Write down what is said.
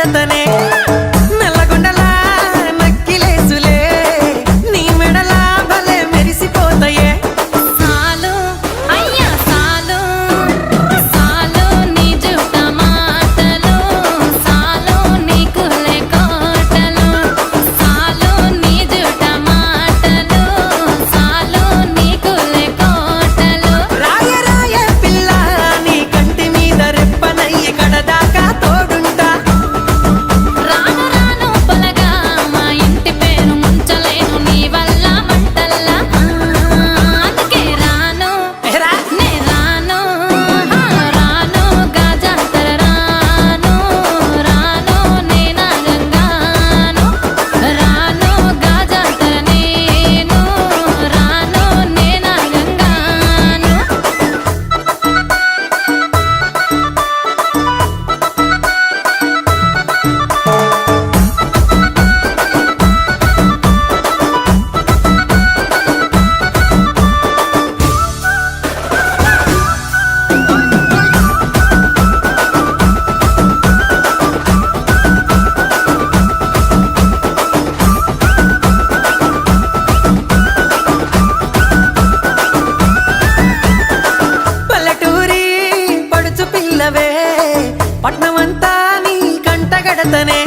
కడతనే నల్లగొండలా నక్కిలేసులే నీ మెడలా భలే మెరిసిపోతాయే సాలు అయ్యా సాలు సాలు నీ జుట్ట మాటలు సాలు నీకులే కోటలు సాలు నీ జుట్ట మాటలు సాలు నీకులే కోటలు రాయ రాయ పిల్ల నీ కంటి మీద రెప్పనయ్యి కడదాకా తోడుంటా రాను రాను పొలగా మా ఇంటి పేరు ముంచలేను నీ వల్ల మంటల్లా అందుకే రాను ఎరా నే రాను రాను గాజాతర రాను రాను నే నాగంగాను రాను గాజాతర నేను రాను నే నాగంగాను పల్లెటూరి పడుచు పిల్లవే పట్నమంతా నీ కంటగడతనే